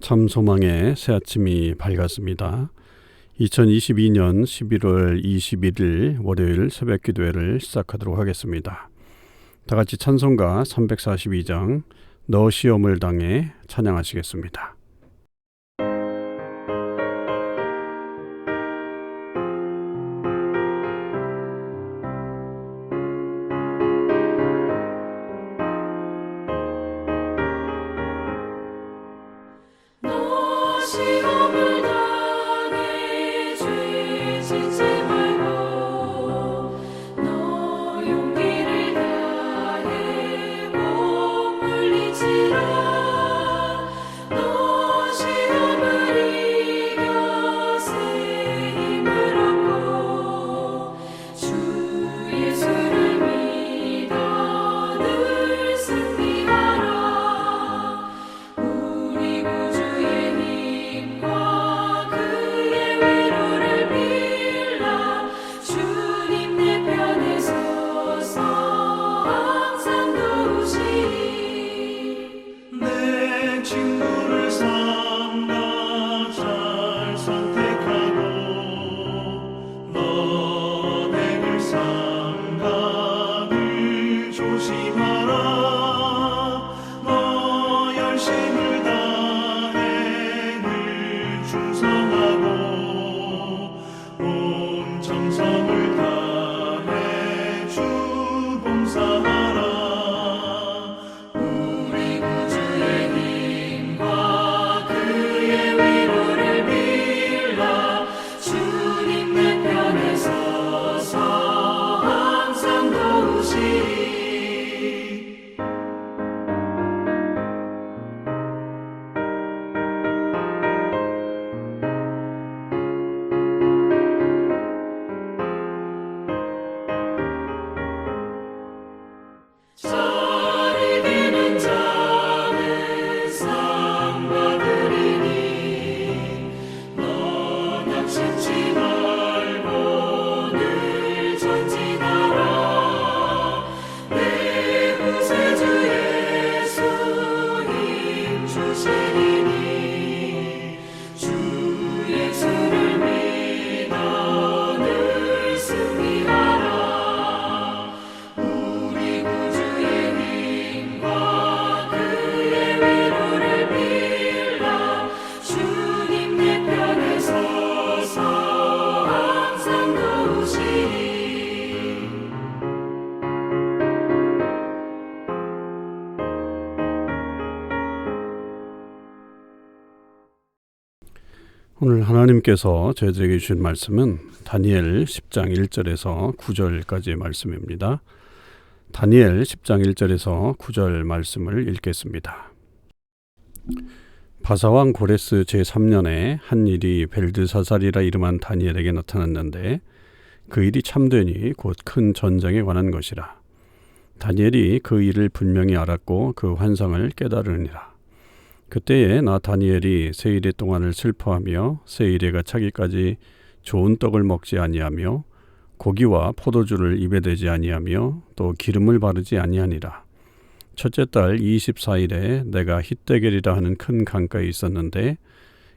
참 소망의 새 아침이 밝았습니다. 2022년 11월 21일 월요일 새벽 기도회를 시작하도록 하겠습니다. 다 같이 찬송가 342장 너 시험을 당해 찬양하시겠습니다. 시험을 당해 죄 짓지 말고 너 용기를 다해 몸 물리치라. 너 시험을 이겨 새 힘을 얻고 주 예수를 믿어 늘 승리하라. 우리 구주의 힘과 그의 위로를 빌라. 주님 내 편에 서서 항상 도우시리. 내 친구를 삼가 잘 선택하고 너의 삼가 늘 조심하라. 너 열심을 다해 늘 충성하고 온 정성을 다해 주 봉사하라. 우리 구주의 힘과 그의 위로를 빌라. 주님 내 편에 서서 항상 도우시리. 잘 이기는 자는 상 받으리니 너 낙심치 말고 늘 전진하라. 내 구세주 예수 힘 주시리니 주 예수를 믿어 늘 승리하라. 우리 구주의 힘과 그의 위로를 빌라. 주님 내 편에 서서 항상 도우시리. 오늘 하나님께서 저희들에게 주신 말씀은 다니엘 10장 1절에서 9절까지의 말씀입니다. 다니엘 10장 1절에서 9절 말씀을 읽겠습니다. 바사왕 고레스 제3년에 한 일이 벨드사살이라 이름한 다니엘에게 나타났는데 그 일이 참되니 곧 큰 전쟁에 관한 것이라. 다니엘이 그 일을 분명히 알았고 그 환상을 깨달으니라. 그때에 나 다니엘이 세일의 동안을 슬퍼하며 세일에가 차기까지 좋은 떡을 먹지 아니하며 고기와 포도주를 입에 대지 아니하며 또 기름을 바르지 아니하니라. 첫째 달 24일에 내가 hit대겔이라 하는 큰 강가에 있었는데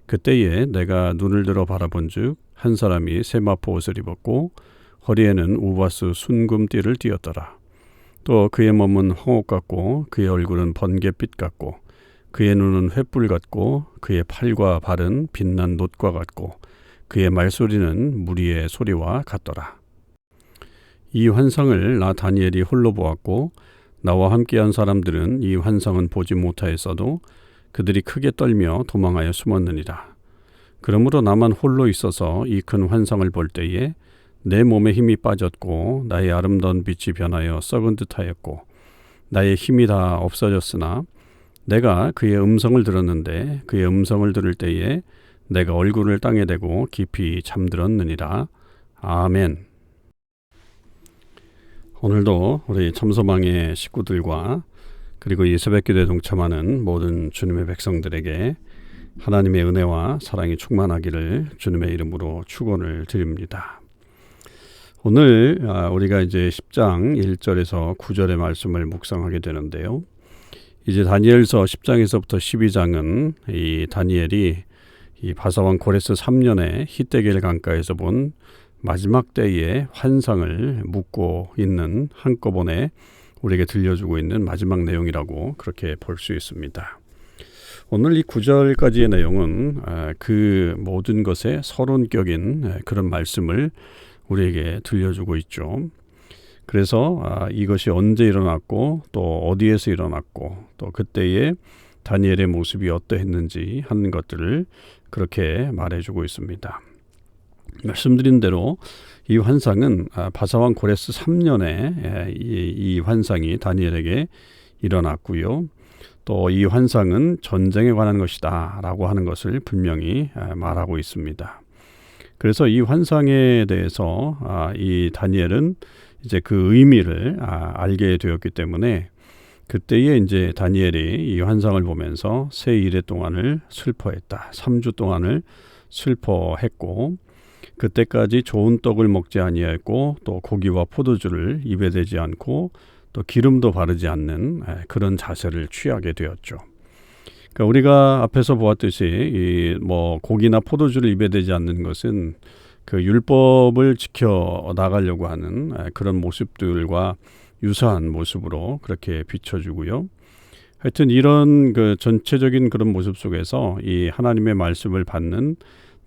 그때에 내가 눈을 들어 바라본즉 한 사람이 세마포 옷을 입었고 허리에는 우바스 순금띠를 띠었더라. 또 그의 몸은 홍옥 같고 그의 얼굴은 번갯빛 같고 그의 눈은 횃불 같고 그의 팔과 발은 빛난 놋과 같고 그의 말소리는 무리의 소리와 같더라. 이 환상을 나 다니엘이 홀로 보았고 나와 함께한 사람들은 이 환상은 보지 못하였어도 그들이 크게 떨며 도망하여 숨었느니라. 그러므로 나만 홀로 있어서 이 큰 환상을 볼 때에 내 몸에 힘이 빠졌고 나의 아름다운 빛이 변하여 썩은 듯하였고 나의 힘이 다 없어졌으나 내가 그의 음성을 들었는데 그의 음성을 들을 때에 내가 얼굴을 땅에 대고 깊이 잠들었느니라. 아멘. 오늘도 우리 참소망의 식구들과 그리고 이 새벽기도에 동참하는 모든 주님의 백성들에게 하나님의 은혜와 사랑이 충만하기를 주님의 이름으로 축원을 드립니다. 오늘 우리가 이제 10장 1절에서 9절의 말씀을 묵상하게 되는데요. 이제 다니엘서 10장에서부터 12장은 이 다니엘이 이 바사왕 고레스 3년에 히데겔 강가에서 본 마지막 때의 환상을 묻고 있는 한꺼번에 우리에게 들려주고 있는 마지막 내용이라고 그렇게 볼 수 있습니다. 오늘 이 9절까지의 내용은 그 모든 것의 서론격인 그런 말씀을 우리에게 들려주고 있죠. 그래서 이것이 언제 일어났고 또 어디에서 일어났고 또 그때의 다니엘의 모습이 어떠했는지 하는 것들을 그렇게 말해주고 있습니다. 말씀드린 대로 이 환상은 바사왕 고레스 3년에 이 환상이 다니엘에게 일어났고요. 또 이 환상은 전쟁에 관한 것이다 라고 하는 것을 분명히 말하고 있습니다. 그래서 이 환상에 대해서 이 다니엘은 이제 그 의미를 알게 되었기 때문에 그때에 이제 다니엘이 이 환상을 보면서 새 이래 동안을 슬퍼했다. 3주 동안을 슬퍼했고 그때까지 좋은 떡을 먹지 아니하였고 또 고기와 포도주를 입에 대지 않고 또 기름도 바르지 않는 그런 자세를 취하게 되었죠. 그러니까 우리가 앞에서 보았듯이 이 고기나 포도주를 입에 대지 않는 것은 그 율법을 지켜 나가려고 하는 그런 모습들과 유사한 모습으로 그렇게 비춰주고요. 하여튼 이런 그 전체적인 그런 모습 속에서 이 하나님의 말씀을 받는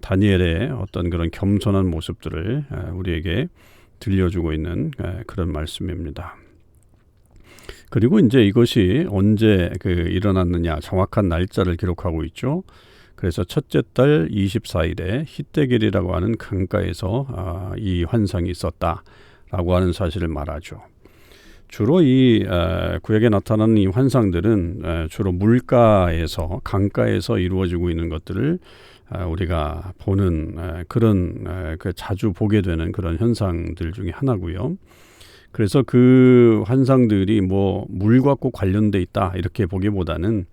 다니엘의 어떤 그런 겸손한 모습들을 우리에게 들려주고 있는 그런 말씀입니다. 그리고 이제 이것이 언제 일어났느냐 정확한 날짜를 기록하고 있죠. 그래서 첫째 달 24일에 히데겔이라고 하는 강가에서 이 환상이 있었다라고 하는 사실을 말하죠. 주로 이 구약에 나타나는 이 환상들은 주로 물가에서 강가에서 이루어지고 있는 것들을 우리가 보는 그런 자주 보게 되는 그런 현상들 중에 하나고요. 그래서 그 환상들이 물과 꼭 관련돼 있다 이렇게 보기보다는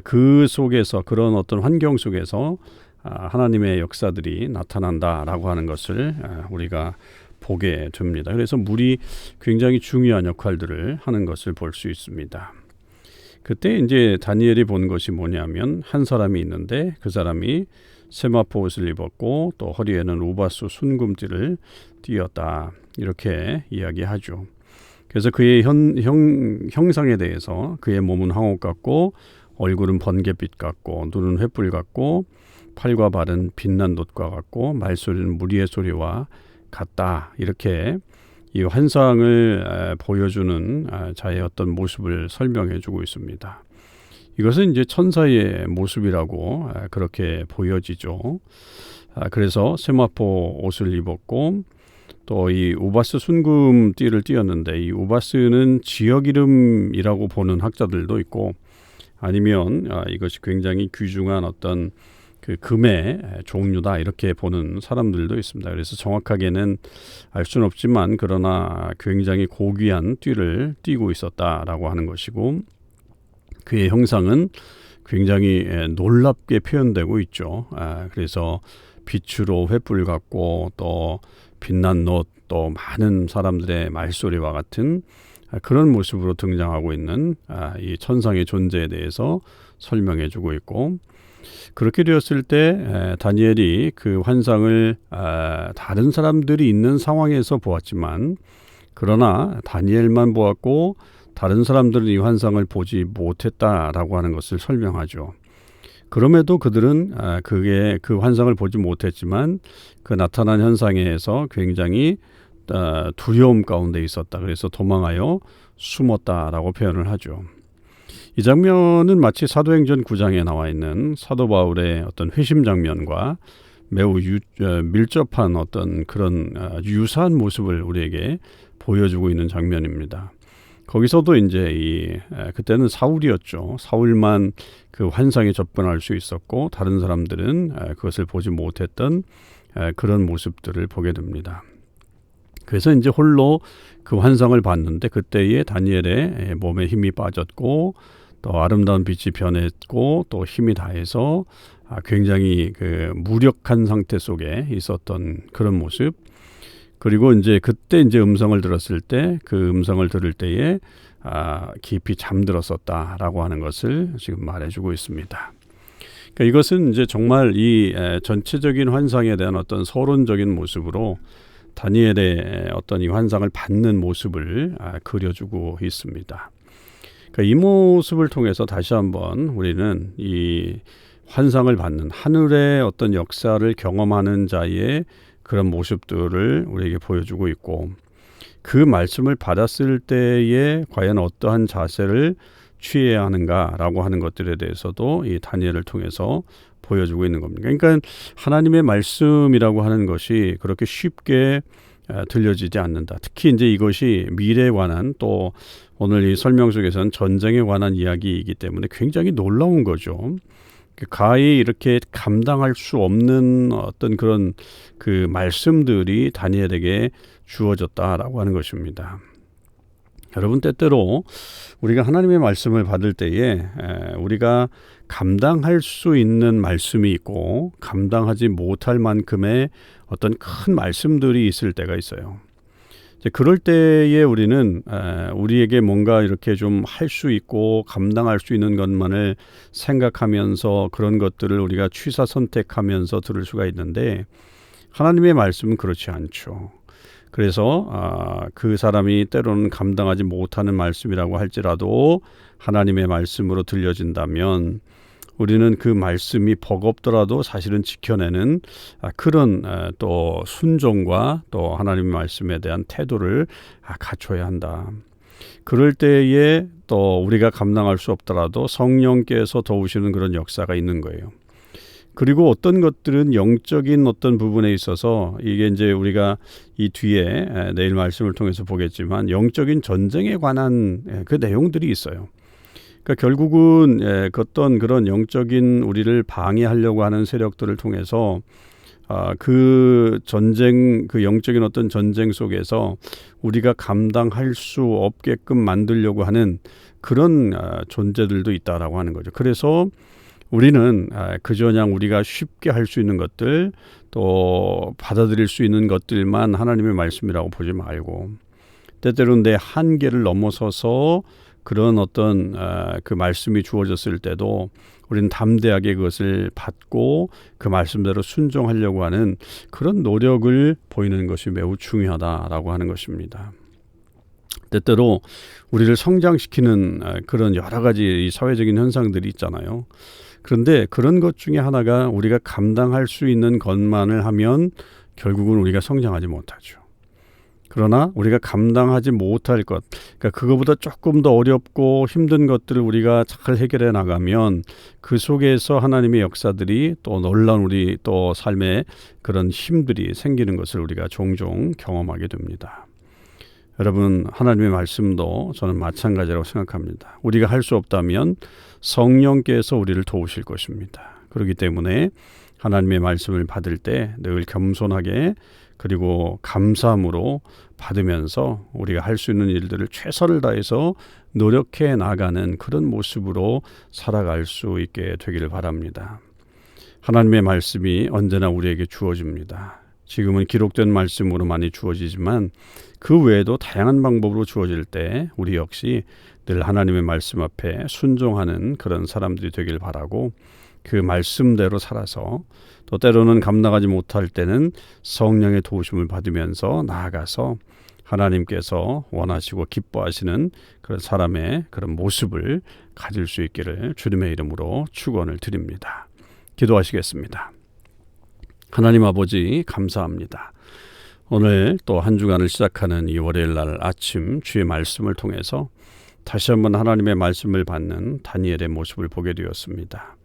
그 속에서 그런 어떤 환경 속에서 하나님의 역사들이 나타난다라고 하는 것을 우리가 보게 됩니다. 그래서 물이 굉장히 중요한 역할들을 하는 것을 볼 수 있습니다. 그때 이제 다니엘이 본 것이 뭐냐면 한 사람이 있는데 그 사람이 세마포 옷을 입었고 또 허리에는 우바스 순금띠를 띠었다 이렇게 이야기하죠. 그래서 그의 형상에 대해서 그의 몸은 황옥 같고 얼굴은 번갯빛 같고 눈은 횃불 같고 팔과 발은 빛난 놋과 같고 말소리는 무리의 소리와 같다 이렇게 이 환상을 보여주는 자의 어떤 모습을 설명해 주고 있습니다. 이것은 이제 천사의 모습이라고 그렇게 보여지죠. 그래서 세마포 옷을 입었고 또 이 우바스 순금띠를 띠었는데 이 우바스는 지역 이름이라고 보는 학자들도 있고 아니면 이것이 굉장히 귀중한 어떤 그 금의 종류다 이렇게 보는 사람들도 있습니다. 그래서 정확하게는 알 수는 없지만 그러나 굉장히 고귀한 띠를 띠고 있었다라고 하는 것이고 그의 형상은 굉장히 놀랍게 표현되고 있죠. 그래서 빛으로 횃불 같고 또 빛난 놋 또 많은 사람들의 말소리와 같은 그런 모습으로 등장하고 있는 이 천상의 존재에 대해서 설명해 주고 있고 그렇게 되었을 때 다니엘이 그 환상을 다른 사람들이 있는 상황에서 보았지만 그러나 다니엘만 보았고 다른 사람들은 이 환상을 보지 못했다라고 하는 것을 설명하죠. 그럼에도 그들은 그 환상을 보지 못했지만 그 나타난 현상에서 굉장히 두려움 가운데 있었다. 그래서 도망하여 숨었다라고 표현을 하죠. 이 장면은 마치 사도행전 9장에 나와 있는 사도 바울의 어떤 회심 장면과 매우 밀접한 어떤 그런 유사한 모습을 우리에게 보여주고 있는 장면입니다. 거기서도 이제 그때는 사울이었죠. 사울만 그 환상에 접근할 수 있었고 다른 사람들은 그것을 보지 못했던 그런 모습들을 보게 됩니다. 그래서 이제 홀로 그 환상을 봤는데 그때에 다니엘의 몸에 힘이 빠졌고 또 아름다운 빛이 변했고 또 힘이 다해서 굉장히 그 무력한 상태 속에 있었던 그런 모습. 그리고 이제 그때 이제 음성을 들었을 때 그 음성을 들을 때에 깊이 잠들었었다라고 하는 것을 지금 말해주고 있습니다. 그러니까 이것은 이제 정말 이 전체적인 환상에 대한 어떤 서론적인 모습으로 다니엘의 어떤 이 환상을 받는 모습을 그려주고 있습니다. 그러니까 이 모습을 통해서 다시 한번 우리는 이 환상을 받는 하늘의 어떤 역사를 경험하는 자의 그런 모습들을 우리에게 보여주고 있고, 그 말씀을 받았을 때에 과연 어떠한 자세를 취해야 하는가라고 하는 것들에 대해서도 이 다니엘을 통해서 보여주고 있는 겁니다. 그러니까 하나님의 말씀이라고 하는 것이 그렇게 쉽게 들려지지 않는다. 특히 이제 이것이 미래에 관한, 또 오늘 이 설명 속에서는 전쟁에 관한 이야기이기 때문에 굉장히 놀라운 거죠. 가히 이렇게 감당할 수 없는 어떤 그런 그 말씀들이 다니엘에게 주어졌다라고 하는 것입니다. 여러분, 때때로 우리가 하나님의 말씀을 받을 때에 우리가 감당할 수 있는 말씀이 있고 감당하지 못할 만큼의 어떤 큰 말씀들이 있을 때가 있어요. 이제 그럴 때에 우리는 우리에게 뭔가 이렇게 좀 할 수 있고 감당할 수 있는 것만을 생각하면서 그런 것들을 우리가 취사 선택하면서 들을 수가 있는데, 하나님의 말씀은 그렇지 않죠. 그래서 그 사람이 때로는 감당하지 못하는 말씀이라고 할지라도 하나님의 말씀으로 들려진다면 우리는 그 말씀이 버겁더라도 사실은 지켜내는 그런 또 순종과 또 하나님의 말씀에 대한 태도를 갖춰야 한다. 그럴 때에 또 우리가 감당할 수 없더라도 성령께서 도우시는 그런 역사가 있는 거예요. 그리고 어떤 것들은 영적인 어떤 부분에 있어서 이게 이제 우리가 이 뒤에 내일 말씀을 통해서 보겠지만 영적인 전쟁에 관한 그 내용들이 있어요. 그러니까 결국은 어떤 그런 영적인 우리를 방해하려고 하는 세력들을 통해서 그 전쟁, 그 영적인 어떤 전쟁 속에서 우리가 감당할 수 없게끔 만들려고 하는 그런 존재들도 있다라고 하는 거죠. 그래서 우리는 그저 그냥 우리가 쉽게 할 수 있는 것들, 또 받아들일 수 있는 것들만 하나님의 말씀이라고 보지 말고, 때때로는 내 한계를 넘어서서 그런 어떤 그 말씀이 주어졌을 때도 우리는 담대하게 그것을 받고 그 말씀대로 순종하려고 하는 그런 노력을 보이는 것이 매우 중요하다라고 하는 것입니다. 때때로 우리를 성장시키는 그런 여러 가지 사회적인 현상들이 있잖아요. 그런데 그런 것 중에 하나가 우리가 감당할 수 있는 것만을 하면 결국은 우리가 성장하지 못하죠. 그러나 우리가 감당하지 못할 것, 그러니까 그거보다 조금 더 어렵고 힘든 것들을 우리가 잘 해결해 나가면 그 속에서 하나님의 역사들이 또 놀라운 우리 또 삶의 그런 힘들이 생기는 것을 우리가 종종 경험하게 됩니다. 여러분, 하나님의 말씀도 저는 마찬가지라고 생각합니다. 우리가 할 수 없다면 성령께서 우리를 도우실 것입니다. 그렇기 때문에 하나님의 말씀을 받을 때 늘 겸손하게 그리고 감사함으로 받으면서 우리가 할 수 있는 일들을 최선을 다해서 노력해 나가는 그런 모습으로 살아갈 수 있게 되기를 바랍니다. 하나님의 말씀이 언제나 우리에게 주어집니다. 지금은 기록된 말씀으로 많이 주어지지만 그 외에도 다양한 방법으로 주어질 때 우리 역시 늘 하나님의 말씀 앞에 순종하는 그런 사람들이 되길 바라고, 그 말씀대로 살아서 또 때로는 감당하지 못할 때는 성령의 도우심을 받으면서 나아가서 하나님께서 원하시고 기뻐하시는 그런 사람의 그런 모습을 가질 수 있기를 주님의 이름으로 축원을 드립니다. 기도하시겠습니다. 하나님 아버지, 감사합니다. 오늘 또 한 주간을 시작하는 이 월요일 날 아침 주의 말씀을 통해서 다시 한번 하나님의 말씀을 받는 다니엘의 모습을 보게 되었습니다.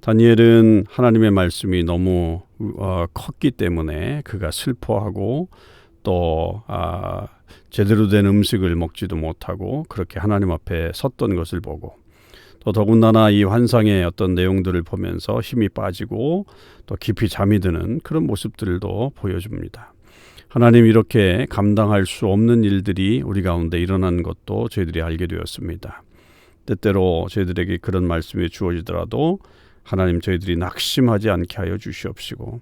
다니엘은 하나님의 말씀이 너무 컸기 때문에 그가 슬퍼하고 또 제대로 된 음식을 먹지도 못하고 그렇게 하나님 앞에 섰던 것을 보고, 또 더군다나 이 환상의 어떤 내용들을 보면서 힘이 빠지고 또 깊이 잠이 드는 그런 모습들도 보여줍니다. 하나님, 이렇게 감당할 수 없는 일들이 우리 가운데 일어나는 것도 저희들이 알게 되었습니다. 때때로 저희들에게 그런 말씀이 주어지더라도 하나님, 저희들이 낙심하지 않게 하여 주시옵시고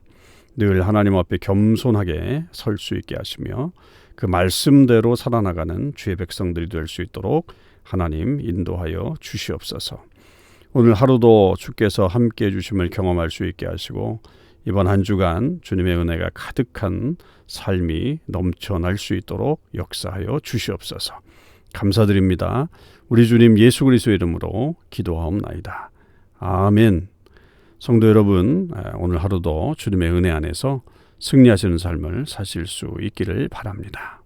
늘 하나님 앞에 겸손하게 설 수 있게 하시며 그 말씀대로 살아나가는 주의 백성들이 될 수 있도록 하나님 인도하여 주시옵소서. 오늘 하루도 주께서 함께해 주심을 경험할 수 있게 하시고 이번 한 주간 주님의 은혜가 가득한 삶이 넘쳐날 수 있도록 역사하여 주시옵소서. 감사드립니다. 우리 주님 예수 그리스도의 이름으로 기도하옵나이다. 아멘. 성도 여러분, 오늘 하루도 주님의 은혜 안에서 승리하시는 삶을 사실 수 있기를 바랍니다.